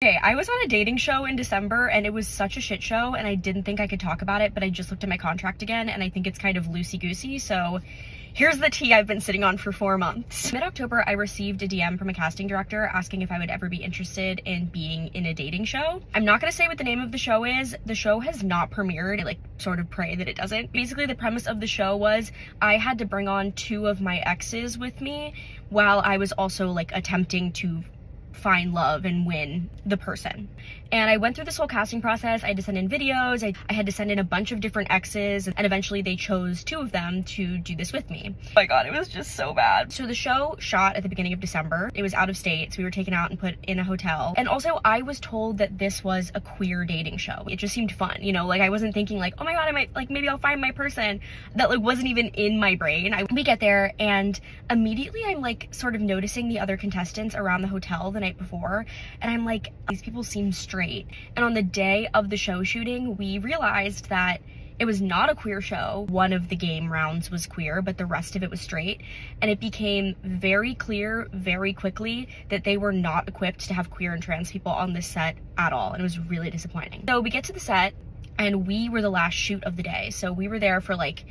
Okay, I was on a dating show in December and it was such a shit show and I didn't think I could talk about it, but I just looked at my contract again and I think it's kind of loosey-goosey, so here's the tea I've been sitting on for 4 months. Mid-October, I received a DM from a casting director asking if I would ever be interested in being in a dating show. I'm not gonna say what the name of the show is. The show has not premiered. I like sort of pray that it doesn't. Basically, the premise of the show was I had to bring on 2 of my exes with me while I was also like attempting to find love and win the person. And I went through this whole casting process. I had to send in videos, I had to send in a bunch of different exes, and eventually they chose 2 of them to do this with me. Oh my god, it was just so bad. So the show shot at the beginning of December. It was out of state, so we were taken out and put in a hotel. And also I was told that this was a queer dating show. It just seemed fun, you know, like I wasn't thinking like, oh my god, I might, like maybe I'll find my person. That like wasn't even in my brain. We get there and immediately I'm like sort of noticing the other contestants around the hotel the night before, and I'm like, these people seem straight. And on the day of the show shooting, we realized that it was not a queer show. One of the game rounds was queer, but the rest of it was straight. And it became very clear very quickly that they were not equipped to have queer and trans people on this set at all. And it was really disappointing. So we get to the set and we were the last shoot of the day. So we were there for like,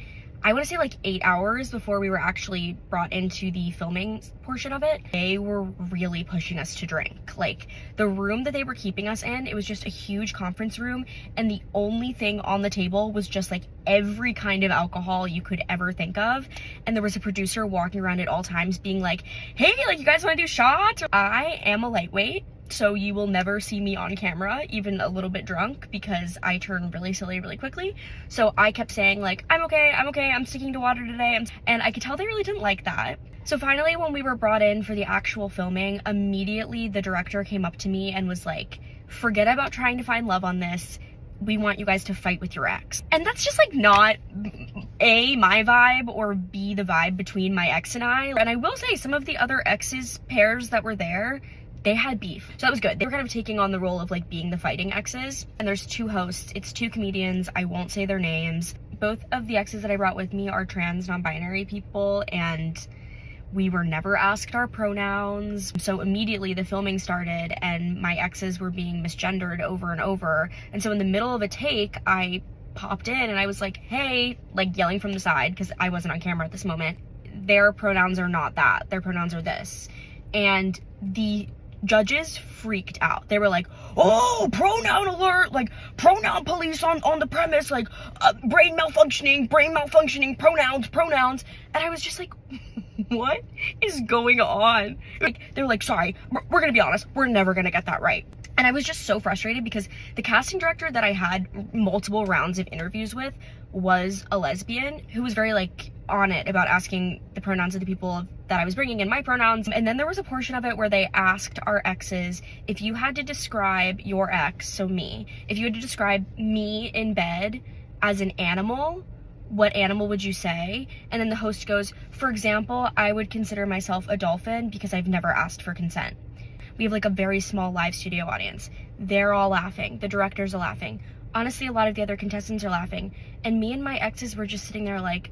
I want to say like 8 hours before we were actually brought into the filming portion of it. They were really pushing us to drink. Like the room that they were keeping us in, it was just a huge conference room, and the only thing on the table was just like every kind of alcohol you could ever think of. And there was a producer walking around at all times being like, hey, like you guys want to do shots? I am a lightweight, so you will never see me on camera, even a little bit drunk, because I turn really silly really quickly. So I kept saying like, I'm okay, I'm sticking to water today. And I could tell they really didn't like that. So finally, when we were brought in for the actual filming, immediately the director came up to me and was like, forget about trying to find love on this. We want you guys to fight with your ex. And that's just like not A, my vibe, or B, the vibe between my ex and I. And I will say some of the other exes pairs that were there, they had beef. So that was good. They were kind of taking on the role of like being the fighting exes. And there's 2 hosts, it's 2 comedians, I won't say their names. Both of the exes that I brought with me are trans, non-binary people, and we were never asked our pronouns. So immediately the filming started and my exes were being misgendered over and over. And so in the middle of a take, I popped in and I was like, hey, like yelling from the side, because I wasn't on camera at this moment. Their pronouns are not that, their pronouns are this. And the judges freaked out. They were like, oh, pronoun alert, like pronoun police on the premise, like brain malfunctioning, pronouns. And I was just like, what is going on? Like, they were like, sorry, we're gonna be honest, we're never gonna get that right. And I was just so frustrated because the casting director that I had multiple rounds of interviews with was a lesbian who was very like on it about asking the pronouns of the people that I was bringing in my pronouns. And then there was a portion of it where they asked our exes, if you had to describe your ex, so me, if you had to describe me in bed as an animal, what animal would you say? And then the host goes, for example, I would consider myself a dolphin because I've never asked for consent. We have like a very small live studio audience. They're all laughing. The directors are laughing. Honestly, a lot of the other contestants are laughing. And me and my exes were just sitting there like,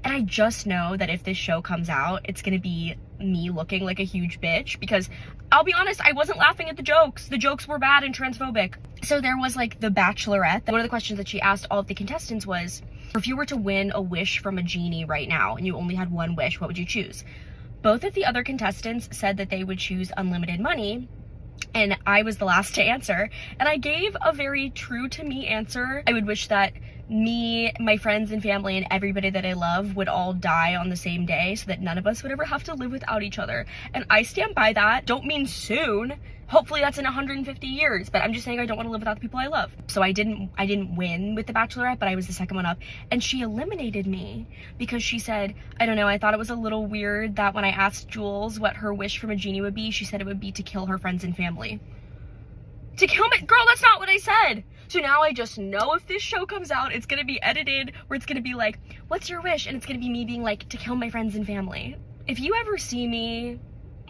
and I just know that if this show comes out, it's gonna be me looking like a huge bitch, because I'll be honest, I wasn't laughing at the jokes. The jokes were bad and transphobic. So there was like the Bachelorette. One of the questions that she asked all of the contestants was, if you were to win a wish from a genie right now and you only had one wish, what would you choose? Both of the other contestants said that they would choose unlimited money, and I was the last to answer, and I gave a very true to me answer. I would wish that me, my friends and family, and everybody that I love would all die on the same day so that none of us would ever have to live without each other. And I stand by that. Don't mean soon. Hopefully that's in 150 years, but I'm just saying I don't want to live without the people I love. So I didn't win with the Bachelorette, but I was the second one up, and she eliminated me because she said, I don't know, I thought it was a little weird that when I asked Jules what her wish from a genie would be, she said it would be to kill her friends and family. To kill me? Girl, that's not what I said. So now I just know if this show comes out, it's gonna be edited where it's gonna be like, what's your wish? And it's gonna be me being like, to kill my friends and family. If you ever see me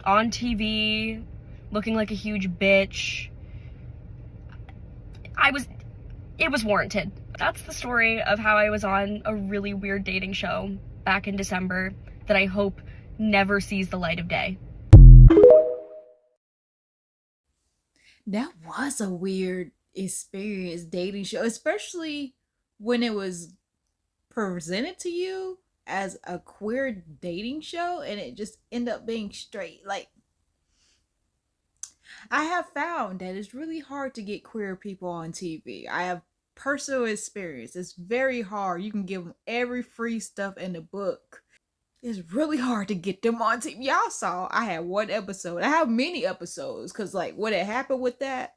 on TV looking like a huge bitch, it was warranted. That's the story of how I was on a really weird dating show back in December that I hope never sees the light of day. That was a weird experience, dating show, especially when it was presented to you as a queer dating show and it just end up being straight. Like, I have found that it's really hard to get queer people on TV. I have personal experience. It's very hard. You can give them every free stuff in the book. It's really hard to get them on TV. Y'all saw I had one episode. I have many episodes because, like, what had happened with that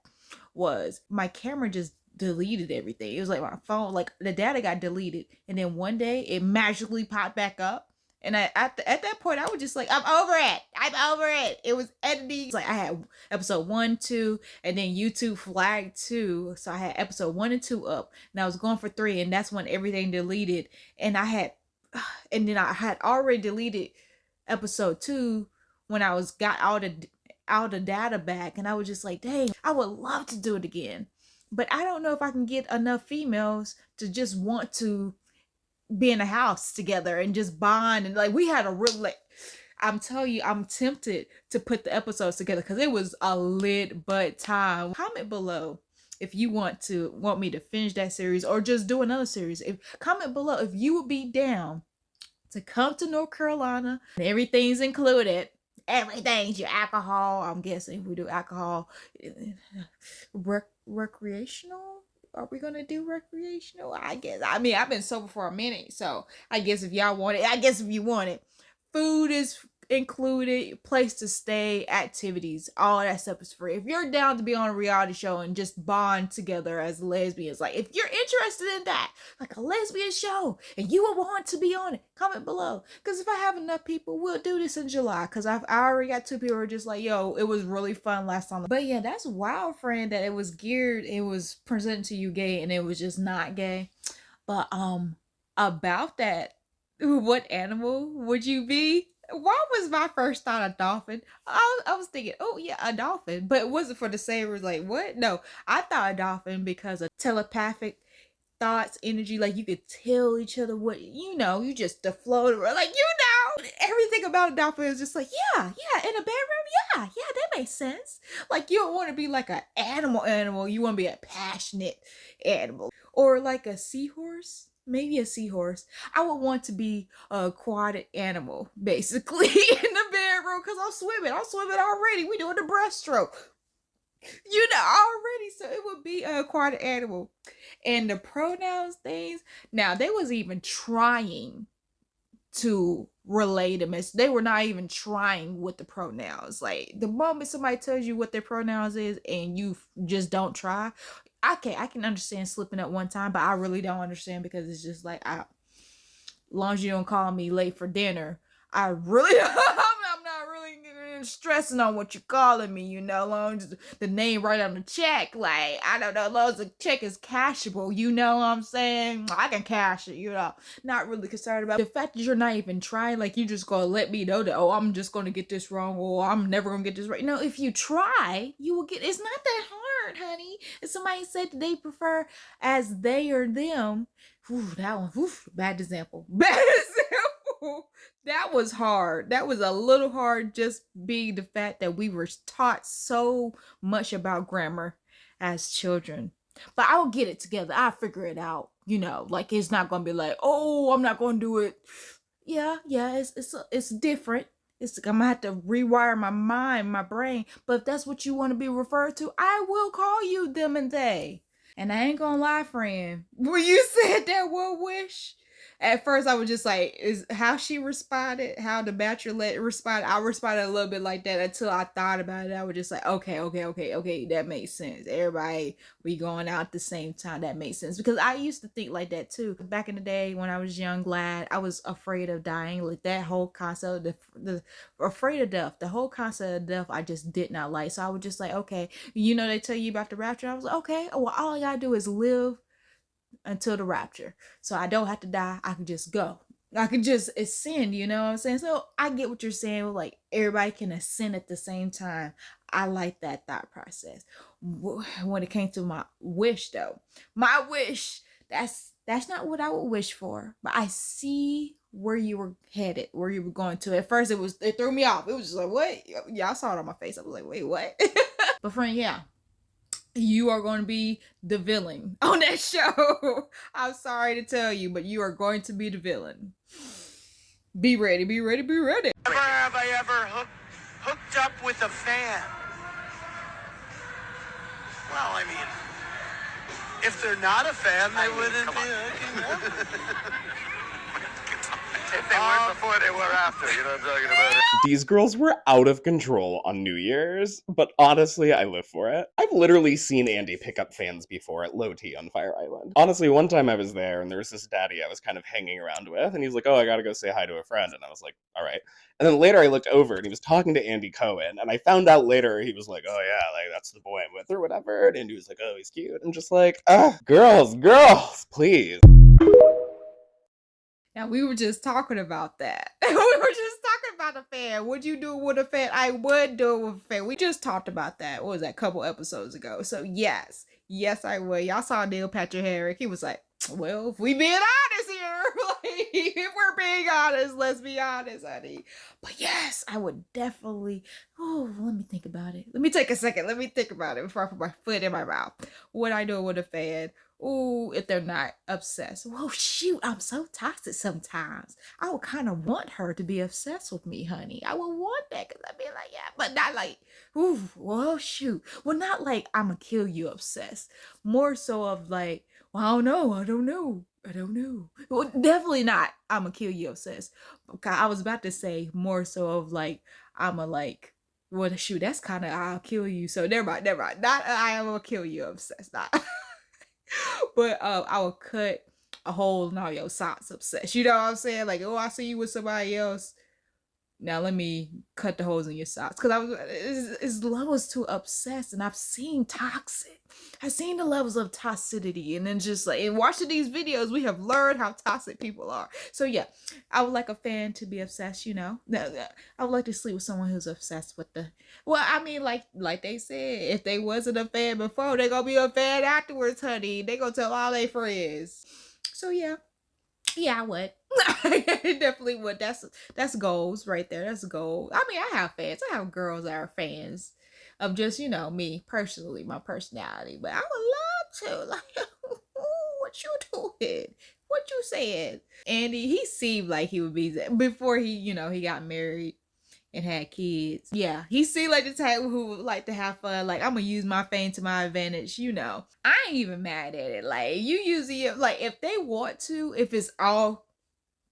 was my camera just deleted everything. It was like my phone, like the data got deleted, and then one day it magically popped back up. And at that point, I was just like, I'm over it. I'm over it. It was editing. It's like I had episode 1, 2, and then YouTube flagged 2. So I had episode 1 and 2 up, and I was going for 3, and that's when everything deleted. And then I had already deleted episode 2 when I got all the data back, and I was just like, dang, I would love to do it again. But I don't know if I can get enough females to just want to be in a house together and just bond. And like, we had a real, like, I'm telling you, I'm tempted to put the episodes together because it was a lit butt time. Comment below if you want me to finish that series or just do another series. Comment below if you would be down to come to North Carolina and everything's included. Everything's your alcohol. I'm guessing if we do alcohol, recreational. Are we gonna do recreational? I guess. I mean, I've been sober for a minute, so I guess if y'all want it, I guess if you want it, food is included, place to stay, activities, all that stuff is free. If you're down to be on a reality show and just bond together as lesbians, like if you're interested in that, like a lesbian show, and you would want to be on it, comment below. Because if I have enough people, we'll do this in July. Because I already got 2 people who are just like, yo, it was really fun last time. But yeah, that's wild, friend, that it was presented to you gay and it was just not gay. But about that, what animal would you be? Why was my first thought a dolphin? I was thinking, oh yeah, a dolphin, but it wasn't for the same reason. Like, what? No, I thought a dolphin because of telepathic thoughts, energy. Like, you could tell each other what, you just the flow, like, everything about a dolphin is just like, yeah, in a bedroom, yeah, that makes sense. Like, you don't want to be like an animal. You want to be a passionate animal, or like a seahorse. Maybe a seahorse. I would want to be a aquatic animal, basically, in the bedroom, because I'm swimming already. We doing the breaststroke, already. So it would be an aquatic animal. And the pronouns things, now they was even trying to relate them, as they were not even trying with the pronouns. Like, the moment somebody tells you what their pronouns is and you just don't try, I can understand slipping up one time, but I really don't understand, because it's just like, as long as you don't call me late for dinner, I really I'm not really stressing on what you're calling me, long as the name right on the check. Like, I don't know, as long as the check is cashable, you know what I'm saying? I can cash it, not really concerned about the fact that you're not even trying. Like, you just gonna let me know that, oh, I'm just gonna get this wrong, or I'm never gonna get this right. No, if you try, you will get. It's not that hard, honey. If somebody said that they prefer as they or them, that one, bad example. That was hard. That was a little hard, just being the fact that we were taught so much about grammar as children. But I'll get it together. I'll figure it out. Like, it's not gonna be like, oh, I'm not gonna do it. Yeah, it's different. I'm gonna have to rewire my mind, my brain. But if that's what you want to be referred to, I will call you them and they. And I ain't gonna lie, friend, when you said that one wish, at first I was just like, is how she responded, how the bachelorette responded. I responded a little bit like that until I thought about it. I was just like, okay, that makes sense. Everybody, we going out at the same time. That makes sense. Because I used to think like that too. Back in the day when I was young lad, I was afraid of dying. Like, that whole concept, the afraid of death, the whole concept of death, I just did not like. So I was just like, okay, they tell you about the rapture. I was like, okay, well, all I gotta do is live until the rapture, so I don't have to die. I can just go. I can just ascend, you know what I'm saying? So I get what you're saying, like, everybody can ascend at the same time. I like that thought process. When it came to my wish, though, that's not what I would wish for, but I see where you were headed, where you were going to. At first it threw me off. It was just like, what? Yeah, I saw it on my face. I was like, wait, what? But friend, yeah, You are going to be the villain on that show. I'm sorry to tell you, but you are going to be the villain. Be ready, be ready, be ready. Never have I ever hooked up with a fan. Well, I mean, if they're not a fan, they wouldn't be hooking up. If they weren't before, they were after. You know what I'm talking about? These girls were out of control on New Year's, but honestly, I live for it. I've literally seen Andy pick up fans before at Low Tea on Fire Island. Honestly, one time I was there and there was this daddy I was kind of hanging around with, and he's like, oh, I gotta go say hi to a friend. And I was like, all right. And then later I looked over and he was talking to Andy Cohen, and I found out later he was like, oh yeah, like that's the boy I'm with or whatever. And Andy was like, oh, he's cute. I'm just like, girls, please. Now, we were just talking about that. We were just talking about a fan. Would you do it with a fan? I would do it with a fan. We just talked about that. What was that? A couple episodes ago. So, yes, I would. Y'all saw Neil Patrick Harris. He was like, well, if we being honest here, like, if we're being honest, let's be honest, honey. But yes, I would definitely. Oh, let me think about it. Let me take a second. Let me think about it before I put my foot in my mouth. Would I do it with a fan? Ooh, if they're not obsessed. Well, shoot, I'm so toxic sometimes. I would kind of want her to be obsessed with me, honey. I would want that because I'd be like, yeah, but not like, ooh, well, shoot. Well, not like I'm going to kill you obsessed. More so of like, well, I don't know. Well, definitely not I'm going to kill you obsessed. Okay, I was about to say more so of like, I'm a like, well, shoot, that's kind of, I'll kill you. So never mind. Not I am going to kill you obsessed. Not. But I would cut a hole in all your socks obsessed. You know what I'm saying? Like, oh, I see you with somebody else. Now let me cut the holes in your socks. Because it's levels to obsessed. And I've seen toxic. I've seen the levels of toxicity. And then just like, in watching these videos, we have learned how toxic people are. So yeah, I would like a fan to be obsessed, you know. I would like to sleep with someone who's obsessed with the... Well, I mean, like they said, if they wasn't a fan before, they're going to be a fan afterwards, honey. They're going to tell all their friends. So yeah. Yeah, I would. I definitely would. That's goals right there. That's goals. I mean, I have fans. I have girls that are fans of just, you know, me personally, my personality. But I would love to. Like, what you doing? What you saying? Andy, he seemed like he would be before he, you know, he got married and had kids. Yeah, he seemed like the type who would like to have fun. Like, I'm gonna use my fame to my advantage, you know. I ain't even mad at it. Like, you usually, like, if they want to, if it's all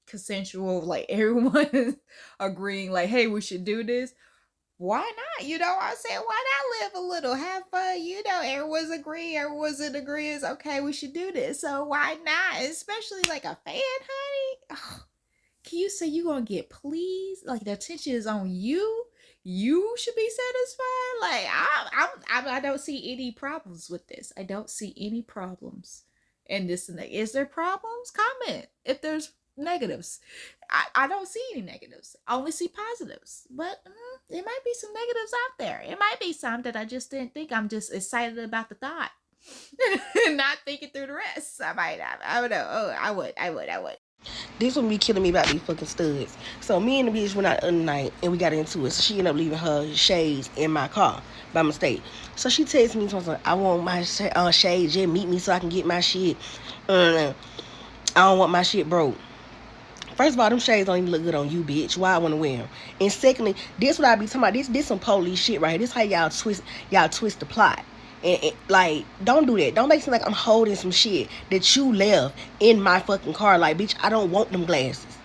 consensual, like everyone agreeing, like, hey, we should do this, why not? You know what I'm saying? Why not live a little, have fun? You know, everyone's in agreement. Okay, we should do this. So why not? Especially like a fan, honey. Ugh. Can you say you gonna get pleased? Like, the attention is on you. You should be satisfied. Like, I don't see any problems with this. I don't see any problems in this. Is there problems? Comment if there's negatives. I don't see any negatives. I only see positives. But there might be some negatives out there. It might be some that I just didn't think. I'm just excited about the thought. Not thinking through the rest. I would know. Oh, I would. This would be killing me about these fucking studs. So me and the bitch went out the other night and we got into it. So she ended up leaving her shades in my car by mistake. So she texted me, I want my shades. Just meet me so I can get my shit. I don't want my shit broke. First of all, them shades don't even look good on you, bitch. Why I want to wear them? And secondly, this what I be talking about. This some police shit right here. This how y'all twist the plot. And like, don't do that. Don't make it seem like I'm holding some shit that you left in my fucking car. Like, bitch, I don't want them glasses.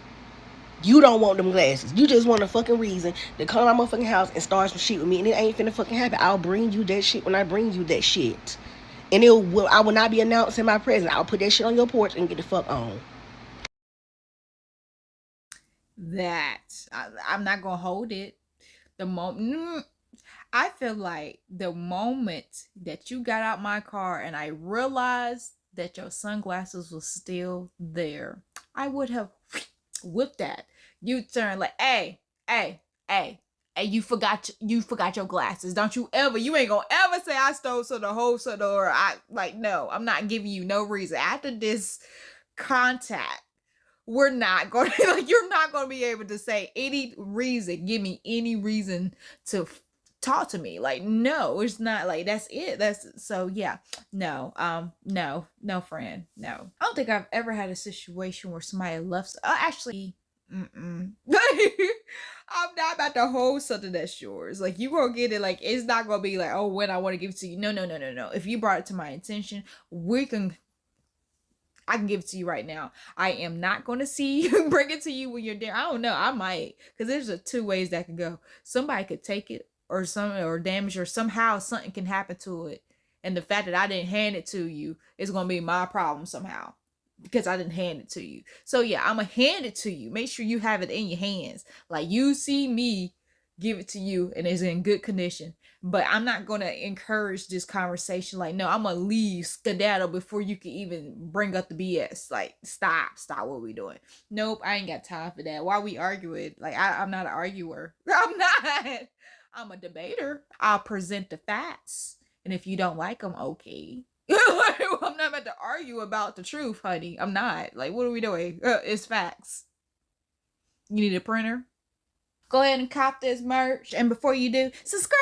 You don't want them glasses. You just want a fucking reason to come to my motherfucking house and start some shit with me. And it ain't finna fucking happen. I'll bring you that shit when I bring you that shit. And I will not be announcing my presence. I'll put that shit on your porch and get the fuck on. I'm not gonna hold it. The moment I feel like the moment that you got out my car and I realized that your sunglasses was still there, I would have whipped that. You turn like, hey, you forgot your glasses. Don't you ain't gonna ever say I stole some the whole set, or no, I'm not giving you no reason. After this contact, we're not going to, like, you're not going to be able to say any reason, give me any reason to talk to me. Like, no, it's not like that's it. That's so yeah. No, no friend. No. I don't think I've ever had a situation where somebody left. Actually, I'm not about to hold something that's yours. Like, you gonna get it. Like, it's not gonna be like, oh, when I want to give it to you. No. If you brought it to my attention, I can give it to you right now. I am not going to see you bring it to you when you're there. I don't know. I might, because there's two ways that can go. Somebody could take it or damage, or somehow something can happen to it. And the fact that I didn't hand it to you is going to be my problem somehow, because I didn't hand it to you. So yeah, I'm going to hand it to you. Make sure you have it in your hands. Like, you see me give it to you and it's in good condition. But I'm not going to encourage this conversation. Like, no, I'm going to leave skedaddle before you can even bring up the BS. Like, stop what we doing. Nope, I ain't got time for that. Why we arguing? Like, I'm not an arguer. I'm not. I'm a debater. I'll present the facts. And if you don't like them, okay. I'm not about to argue about the truth, honey. I'm not. Like, what are we doing? It's facts. You need a printer? Go ahead and cop this merch. And before you do, subscribe.